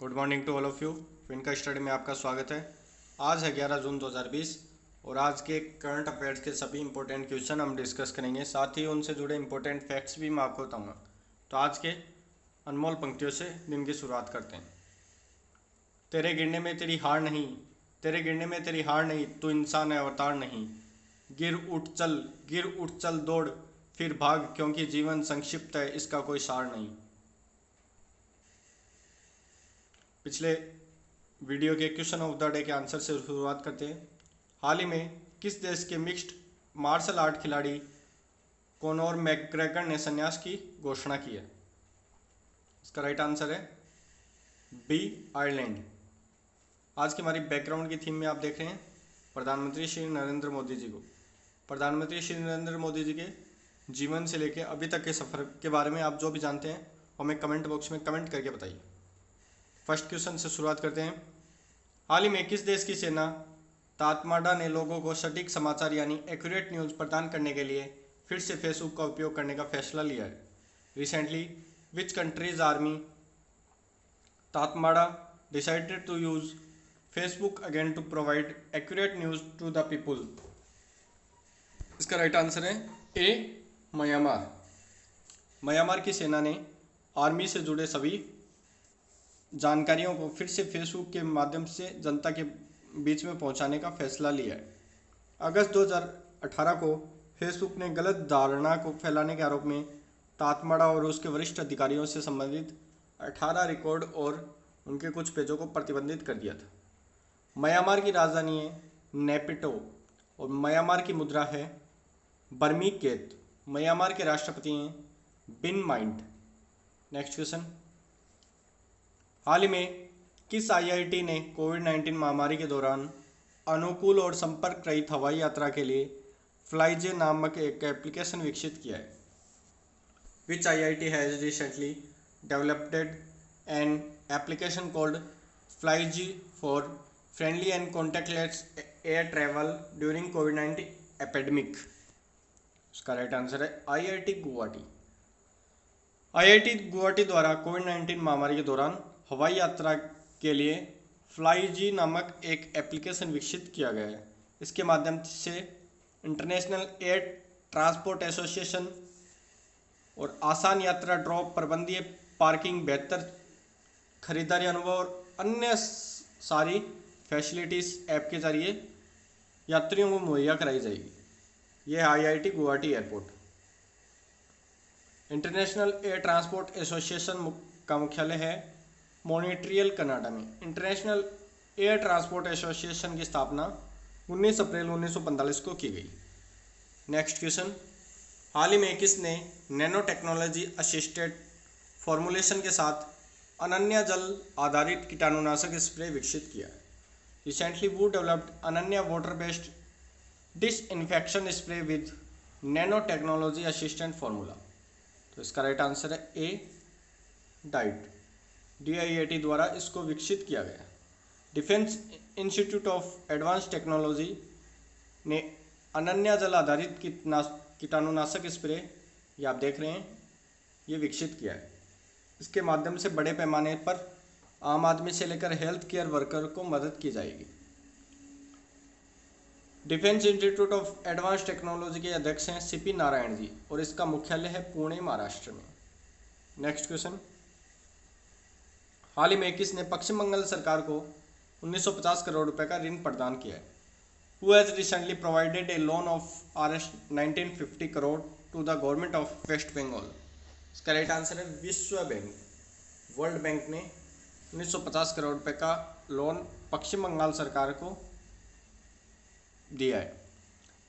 Good morning to all of you. फिनका study में आपका स्वागत है। आज है 11 जून 2020 और आज के करंट अफेयर्स के सभी इंपॉर्टेंट क्वेश्चन हम डिस्कस करेंगे, साथ ही उनसे जुड़े इंपॉर्टेंट फैक्ट्स भी मैं आपको बताऊंगा। तो आज के अनमोल पंक्तियों से दिन की शुरुआत करते हैं। तेरे गिरने में तेरी हार नहीं, तेरे गिरने में तेरी हार नहीं, तू इंसान है अवतार नहीं। गिर उठ चल दौड़ फिर भाग, क्योंकि जीवन संक्षिप्त है, इसका कोई सार नहीं। पिछले वीडियो के क्वेश्चन ऑफ द डे के आंसर से शुरुआत करते हैं। हाल ही में किस देश के मिक्स्ड मार्शल आर्ट खिलाड़ी कोनोर मैकग्रेगर ने संन्यास की घोषणा की है? इसका राइट आंसर है बी, आयरलैंड। आज की हमारी बैकग्राउंड की थीम में आप देख रहे हैं प्रधानमंत्री श्री नरेंद्र मोदी जी को। प्रधानमंत्री श्री नरेंद्र मोदी जी के जीवन से लेकर अभी तक के सफ़र के बारे में आप जो भी जानते हैं हमें कमेंट बॉक्स में कमेंट करके बताइए। फर्स्ट क्वेश्चन से शुरुआत करते हैं। हाल ही में किस देश की सेना तातमाडा ने लोगों को सटीक समाचार यानी एक्यूरेट न्यूज़ प्रदान करने के लिए फिर से फेसबुक का उपयोग करने का फैसला लिया है? Recently which countries army Tatmadaw decided to use Facebook again to provide accurate news to the people? इसका राइट आंसर है ए, म्यांमार। म्यांमार की सेना ने आर्मी से जुड़े सभी जानकारियों को फिर से फेसबुक के माध्यम से जनता के बीच में पहुंचाने का फैसला लिया है। अगस्त 2018 को फेसबुक ने गलत धारणा को फैलाने के आरोप में तातमाडा और उसके वरिष्ठ अधिकारियों से संबंधित 18 रिकॉर्ड और उनके कुछ पेजों को प्रतिबंधित कर दिया था। म्यांमार की राजधानी है नेपिटो और म्यांमार की मुद्रा है बर्मी केत। म्यांमार के राष्ट्रपति हैं बिन माइंट। Next question. हाल ही में किस आईआईटी ने कोविड-19 महामारी के दौरान अनुकूल और संपर्क रहित हवाई यात्रा के लिए फ्लाईजे नामक एक एप्लीकेशन विकसित किया है? Which IIT has recently developed an application called FlyG for friendly and contactless air travel during कोविड-19 एपिडेमिक? उसका राइट आंसर है आईआईटी गुवाहाटी। आईआईटी गुवाहाटी द्वारा कोविड-19 महामारी के दौरान हवाई यात्रा के लिए फ्लाईजी नामक एक एप्लीकेशन विकसित किया गया है। इसके माध्यम से इंटरनेशनल एयर ट्रांसपोर्ट एसोसिएशन और आसान यात्रा, ड्रॉप, प्रबंधीय पार्किंग, बेहतर खरीदारी अनुभव और अन्य सारी फैसिलिटीज़ ऐप के जरिए यात्रियों को मुहैया कराई जाएगी। यह है IIT Guwahati airport. International air transport association का मुख्यालय है मॉन्ट्रियल, कनाडा में। इंटरनेशनल एयर ट्रांसपोर्ट एसोसिएशन की स्थापना 19 अप्रैल 1945 को की गई। Next question. हाल ही में किसने नैनो टेक्नोलॉजी असिस्टेड फॉर्मुलेशन के साथ अनन्या जल आधारित कीटाणुनाशक स्प्रे विकसित किया? रिसेंटली वो developed Ananya water based disinfection spray with nano technology assistant formula? तो इसका राइट आंसर है ए, डाइट। DIAT द्वारा इसको विकसित किया गया। Defence institute of advance technology ने अनन्या जल आधारित कीटाणुनाशक स्प्रे, ये आप देख रहे हैं, ये विकसित किया है। इसके माध्यम से बड़े पैमाने पर आम आदमी से लेकर हेल्थ केयर वर्कर को मदद की जाएगी। Defence institute of advance technology के अध्यक्ष हैं CP नारायण जी और इसका मुख्यालय है पुणे, महाराष्ट्र में। Next question. हाल ही में किसने पश्चिम बंगाल सरकार को 1950 करोड़ रुपए का ऋण प्रदान किया है? Who has recently provided a loan of ₹1950 crore to the government of West Bengal? इसका राइट आंसर है विश्व बैंक। वर्ल्ड बैंक ने 1950 करोड़ रुपए का लोन पश्चिम बंगाल सरकार को दिया है।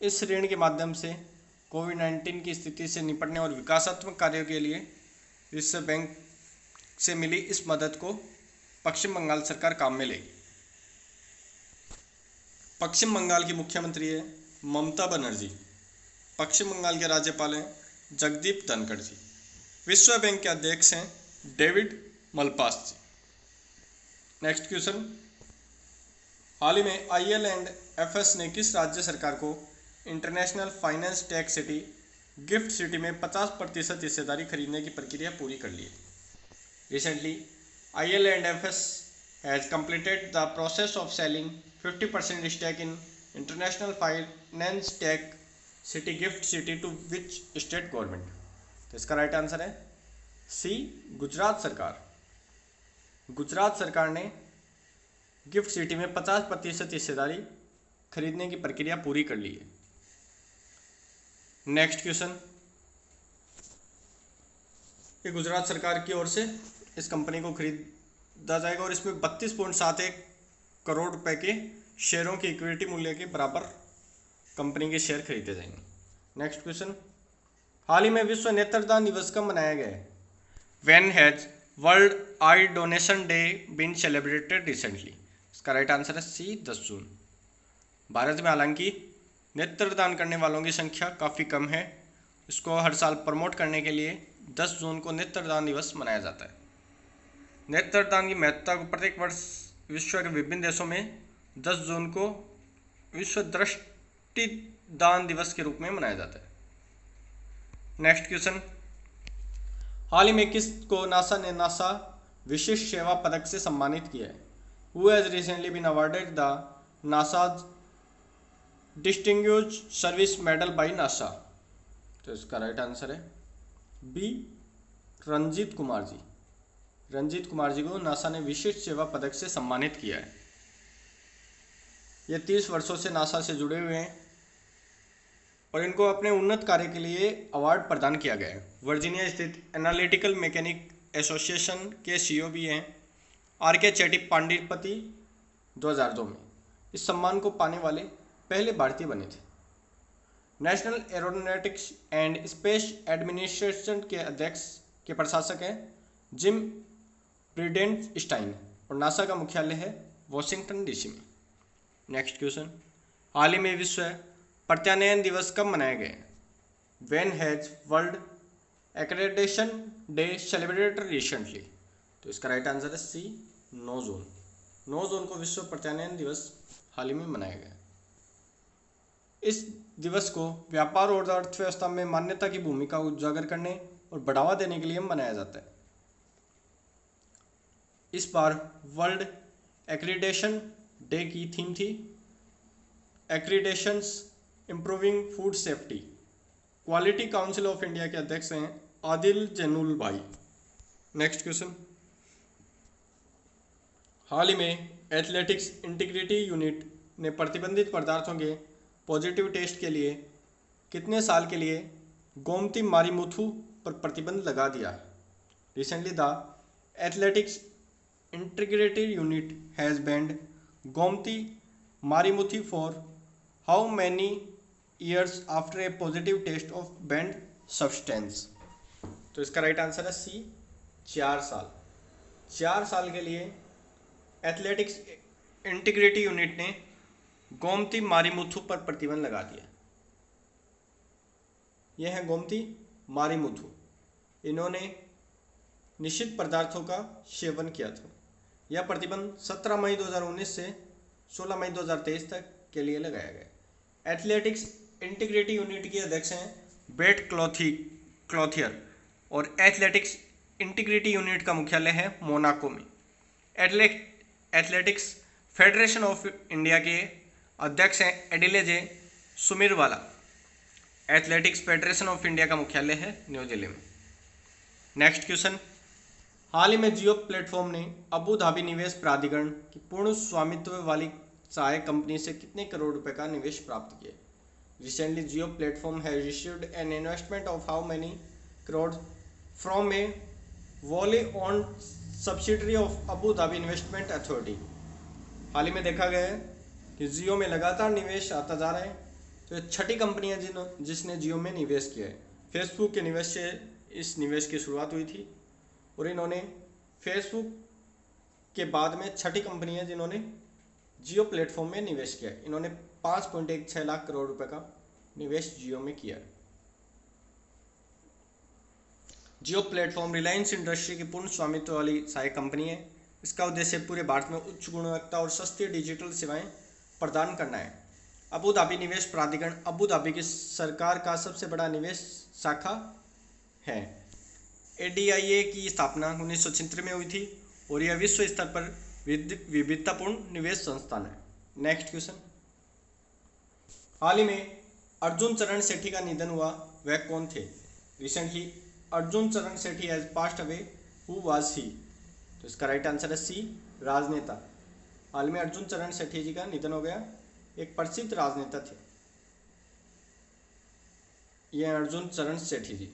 इस ऋण के माध्यम से कोविड-19 की स्थिति से निपटने और विकासात्मक कार्यों के लिए विश्व बैंक से मिली इस मदद को पश्चिम बंगाल सरकार काम में लेगी। पश्चिम बंगाल की मुख्यमंत्री है ममता बनर्जी। पश्चिम बंगाल के राज्यपाल हैं जगदीप धनखड़ जी। विश्व बैंक के अध्यक्ष हैं David Malpass ji. Next question. हाल ही में IL&FS ने किस राज्य सरकार को international finance tech city gift city में 50% हिस्सेदारी खरीदने की प्रक्रिया पूरी कर ली है? Recently, IL&FS has completed the process of selling 50% stake in international finance tech city Gift City to which state government? तो इसका राइट आंसर है सी, गुजरात सरकार। गुजरात सरकार ने गिफ्ट सिटी में 50% हिस्सेदारी खरीदने की प्रक्रिया पूरी कर ली है। नेक्स्ट क्वेश्चन, ये गुजरात सरकार की ओर से इस कंपनी को खरीदा जाएगा और इसमें 32.71 करोड़ रुपए के शेयरों की इक्विटी मूल्य के बराबर कंपनी के शेयर खरीदे जाएंगे। नेक्स्ट क्वेश्चन, हाल ही में विश्व नेत्रदान दिवस कब मनाया गया है? When has world eye donation day been celebrated recently? इसका राइट आंसर है सी, 10 जून। भारत में हालांकि नेत्रदान करने वालों की संख्या काफ़ी कम है, इसको हर साल प्रमोट करने के लिए 10 जून को नेत्रदान दिवस मनाया जाता है। नेत्रदान की महत्ता को प्रत्येक वर्ष विश्व के विभिन्न देशों में 10 जून को विश्व दृष्टि दान दिवस के रूप में मनाया जाता है। नेक्स्ट क्वेश्चन, हाल ही में किसको नासा ने नासा विशिष्ट सेवा पदक से सम्मानित किया है? Who has recently been awarded the NASA's distinguished service medal by NASA? तो इसका राइट आंसर है बी, रंजीत कुमार जी। रंजीत कुमार जी को नासा ने विशिष्ट सेवा पदक से सम्मानित किया है। ये 30 वर्षों से नासा से जुड़े हुए हैं और इनको अपने उन्नत कार्य के लिए अवार्ड प्रदान किया गया है। वर्जीनिया स्थित एनालिटिकल मैकेनिक एसोसिएशन के सीईओ भी हैं आर.के. चेट्टी पांडिपति 2002 में इस सम्मान को पाने वाले पहले भारतीय बने थे। National aeronautics and space administration के अध्यक्ष के प्रशासक हैं जिम ब्रिडेंस्टाइन और नासा का मुख्यालय है वॉशिंगटन डीसी में। नेक्स्ट क्वेश्चन, हाल ही में विश्व प्रत्यानयन दिवस कब मनाया गया? When has world accreditation day celebrated recently? तो इसका राइट आंसर है सी, 9 जून। 9 जून को विश्व प्रत्यानयन दिवस हाल ही में मनाया गया। इस दिवस को व्यापार और अर्थव्यवस्था में मान्यता की भूमिका उजागर करने और बढ़ावा देने के लिए मनाया जाता है। इस बार वर्ल्ड एक्रीडेशन डे की थीम थी accreditations improving food safety. Quality council of India के अध्यक्ष हैं आदिल जैनुल भाई। नेक्स्ट क्वेश्चन, हाल ही में एथलेटिक्स इंटीग्रिटी यूनिट ने प्रतिबंधित पदार्थों के पॉजिटिव टेस्ट के लिए कितने साल के लिए गोमती मारीमुथु पर प्रतिबंध लगा दिया? Recently the athletics integrity unit has banned Gomathi Marimuthu for how many years after a positive test of banned substance? तो इसका राइट आंसर है सी, 4 साल। 4 साल के लिए एथलेटिक्स इंटीग्रिटी यूनिट ने गोमती मारीमुथु पर प्रतिबंध लगा दिया। यह है गोमती मारीमुथु। इन्होंने निषिद्ध पदार्थों का सेवन किया था। यह प्रतिबंध 17 मई 2019 से 16 मई 2023 तक के लिए लगाया गया। एथलेटिक्स इंटीग्रिटी यूनिट के अध्यक्ष हैं ब्रेट क्लॉथियर और एथलेटिक्स इंटीग्रिटी यूनिट का मुख्यालय है मोनाको में। एथलेटिक्स फेडरेशन ऑफ इंडिया के अध्यक्ष हैं एडिले जे सुमिरवाला। एथलेटिक्स फेडरेशन ऑफ इंडिया का मुख्यालय है न्यू दिल्ली में। नेक्स्ट क्वेश्चन, हाल ही में जियो प्लेटफॉर्म ने अबू धाबी निवेश प्राधिकरण की पूर्ण स्वामित्व वाली सहायक कंपनी से कितने करोड़ रुपए का निवेश प्राप्त किया? Recently Jio platform has received an investment of how many crore from a wholly owned subsidiary of Abu Dhabi investment authority. हाल ही में देखा गया है कि जियो में लगातार निवेश आता जा रहा है, तो ये छठी कंपनी है जिसने जियो में निवेश किया है। फेसबुक के निवेश से इस निवेश की शुरुआत हुई थी और इन्होंने फेसबुक के बाद में छठी कंपनी है जिन्होंने जियो प्लेटफॉर्म में निवेश किया। इन्होंने 5.16 लाख करोड़ रुपए का निवेश जियो में किया। जियो प्लेटफॉर्म रिलायंस इंडस्ट्री की पूर्ण स्वामित्व वाली सहायक कंपनी है। इसका उद्देश्य पूरे भारत में उच्च गुणवत्ता और सस्ती डिजिटल सेवाएं प्रदान करना है। अबू धाबी निवेश प्राधिकरण अबू धाबी की सरकार का सबसे बड़ा निवेश शाखा है। ADIA की स्थापना 1976 में हुई थी और यह विश्व स्तर पर विविधतापूर्ण निवेश संस्थान है। नेक्स्ट क्वेश्चन, हाल ही में अर्जुन चरण सेठी का निधन हुआ, वह कौन थे? Recently Arjun Charan Sethi has passed away, who was he? तो इसका राइट आंसर है सी, राजनेता। हाल में अर्जुन चरण सेठी जी का निधन हो गया, एक प्रसिद्ध राजनेता थे ये अर्जुन चरण सेठी जी।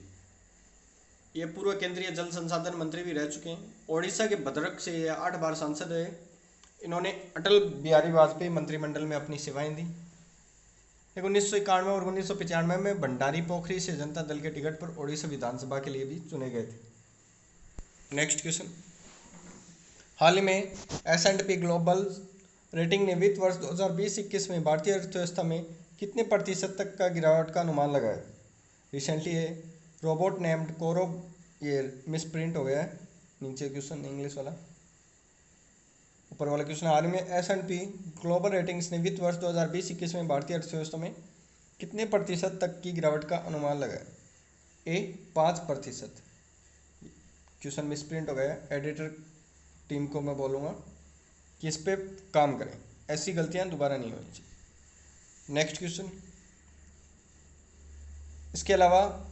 ये पूर्व केंद्रीय जल संसाधन मंत्री भी रह चुके हैं। ओडिशा के भद्रक से ये 8 बार सांसद रहे। इन्होंने अटल बिहारी वाजपेयी मंत्रिमंडल में अपनी सेवाएं दी। 1991 और 1995 में भंडारी पोखरी से जनता दल के टिकट पर ओडिशा विधानसभा के लिए भी चुने गए थे। नेक्स्ट क्वेश्चन, हाल ही में S&P ग्लोबल रेटिंग ने वित्त वर्ष 2020-21 में भारतीय अर्थव्यवस्था में कितने प्रतिशत तक का गिरावट का अनुमान लगाया? रिसेंटली ये रोबोट नेम्ड कोरो, ये मिस प्रिंट हो गया है, नीचे क्वेश्चन इंग्लिश वाला, ऊपर वाला क्वेश्चन। हाल ही में S&P ग्लोबल रेटिंग्स ने वित्त वर्ष 2020-21 में भारतीय अर्थव्यवस्था में कितने प्रतिशत तक की गिरावट का अनुमान लगाया? ए 5%। क्वेश्चन मिस प्रिंट हो गया है, एडिटर टीम को मैं बोलूँगा कि इस पर काम करें, ऐसी गलतियाँ दोबारा नहीं होनी चाहिए। नेक्स्ट क्वेश्चन, इसके अलावा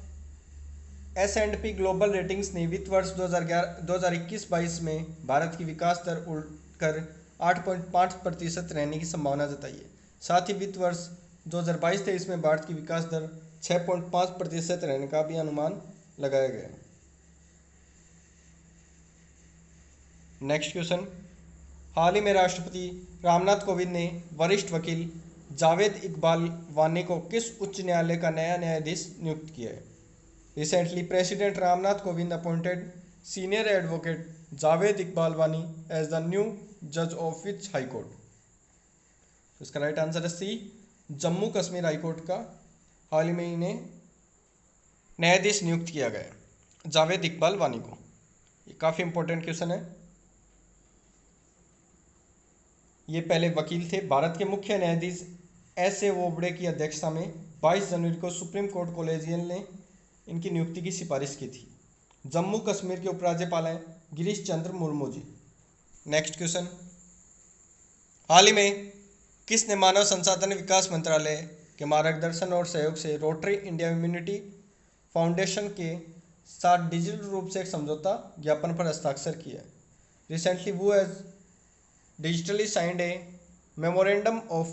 S&P ग्लोबल रेटिंग्स ने वित्त वर्ष 2021-22 में भारत की विकास दर उड़कर 8.5% रहने की संभावना जताई है। साथ ही वित्त वर्ष 2022-23 में भारत की विकास दर 6.5% रहने का भी अनुमान लगाया गया है। नेक्स्ट क्वेश्चन, हाल ही में राष्ट्रपति रामनाथ कोविंद ने वरिष्ठ वकील जावेद इकबाल वानी को किस उच्च न्यायालय का नया न्यायाधीश नियुक्त किया है? Recently president Ramnath Kovind appointed senior advocate Javed Iqbal वानी एज द न्यू जज ऑफ विच हाई कोर्ट? इसका राइट आंसर है सी, जम्मू कश्मीर हाई कोर्ट का हाल ही में इन्हें न्यायाधीश नियुक्त किया गया है, जावेद इकबाल वानी को। ये काफ़ी इंपॉर्टेंट क्वेश्चन है। ये पहले वकील थे। भारत के मुख्य न्यायाधीश S.A. बोबड़े की अध्यक्षता में 22 जनवरी को सुप्रीम कोर्ट कॉलेजियन ने इनकी नियुक्ति की सिफारिश की थी। जम्मू कश्मीर के उपराज्यपाल हैं गिरीश चंद्र मुर्मू जी। नेक्स्ट क्वेश्चन, हाल ही में किसने मानव संसाधन विकास मंत्रालय के मार्गदर्शन और सहयोग से रोटरी इंडिया इम्यूनिटी फाउंडेशन के साथ डिजिटल रूप से एक समझौता ज्ञापन पर हस्ताक्षर किया? रिसेंटली वो has digitally signed a memorandum of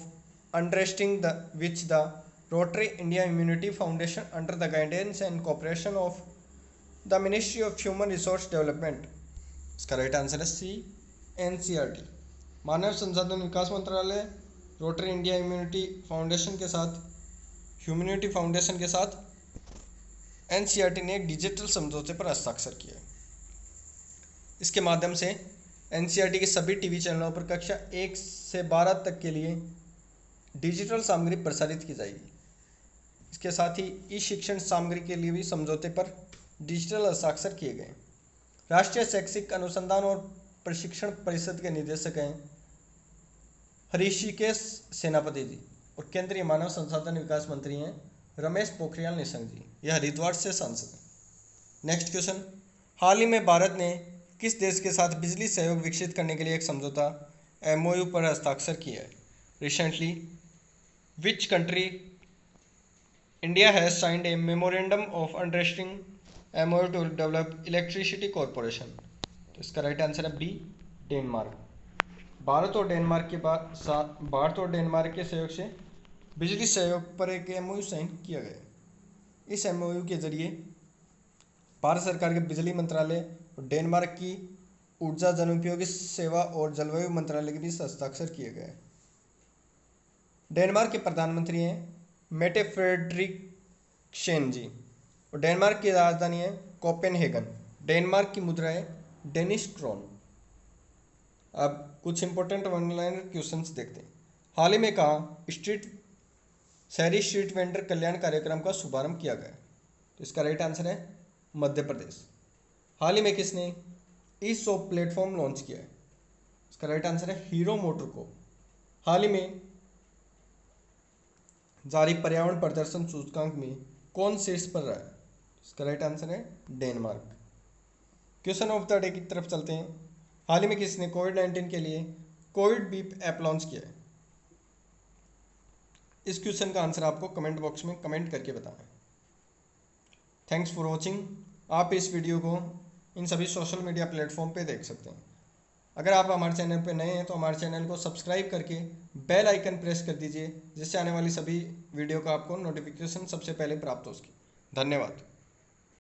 understanding which the Rotary India Immunity Foundation under the guidance and cooperation of the Ministry of Human Resource Development। इसका राइट आंसर है सी, NCERT। मानव संसाधन विकास मंत्रालय रोटरी इंडिया इम्यूनिटी फाउंडेशन के साथ NCERT ने एक digital समझौते पर हस्ताक्षर किया है। इसके माध्यम से NCERT के सभी टीवी चैनलों पर कक्षा 1 से 12 तक के लिए डिजिटल सामग्री प्रसारित की जाएगी। इसके साथ ही ई शिक्षण सामग्री के लिए भी समझौते पर डिजिटल हस्ताक्षर किए गए। राष्ट्रीय शैक्षिक अनुसंधान और प्रशिक्षण परिषद के निदेशक हैं हृषिकेश सेनापति जी और केंद्रीय मानव संसाधन विकास मंत्री हैं रमेश पोखरियाल निशंक जी। यह हरिद्वार से सांसद हैं। नेक्स्ट क्वेश्चन, हाल ही में भारत ने किस देश के साथ बिजली सहयोग विकसित करने के लिए एक समझौता MOU पर हस्ताक्षर किया है? Recently which country India has signed a memorandum of understanding MOU to develop electricity corporation? तो इसका राइट आंसर है बी, डेनमार्क। भारत और डेनमार्क के सहयोग से बिजली सहयोग पर एक MOU साइन किया गया। इस MOU के जरिए भारत सरकार के बिजली मंत्रालय और डेनमार्क की ऊर्जा जनोपयोगी सेवा और जलवायु मंत्रालय के बीच हस्ताक्षर किए गए। डेनमार्क के प्रधानमंत्री हैं मेटे फ्रेडरिक्सेन जी और डेनमार्क की राजधानी है कोपेनहेगन। डेनमार्क की मुद्रा है डेनिश क्रोन। अब कुछ इंपॉर्टेंट वन लाइनर क्वेश्चंस देखते हैं। हाल ही में कहाँ शहरी स्ट्रीट वेंडर कल्याण कार्यक्रम का शुभारंभ किया गया? तो इसका राइट आंसर है मध्य प्रदेश। हाल ही में किसने ई-शॉप प्लेटफॉर्म लॉन्च किया है? इसका राइट आंसर है हीरो मोटर को। हाल ही में जारी पर्यावरण प्रदर्शन सूचकांक में कौन शीर्ष पर रहा है? इसका राइट आंसर है Denmark. Question of the day की तरफ चलते हैं। हाल ही में किसने कोविड-19 के लिए कोविड बीप ऐप लॉन्च किया है? इस क्वेश्चन का आंसर आपको कमेंट बॉक्स में कमेंट करके बताना है। Thanks for watching. आप इस वीडियो को इन सभी सोशल मीडिया प्लेटफॉर्म पे देख सकते हैं। अगर आप हमारे चैनल पर नए हैं तो हमारे चैनल को सब्सक्राइब करके बेल आइकन प्रेस कर दीजिए, जिससे आने वाली सभी वीडियो का आपको नोटिफिकेशन सबसे पहले प्राप्त हो सके। धन्यवाद।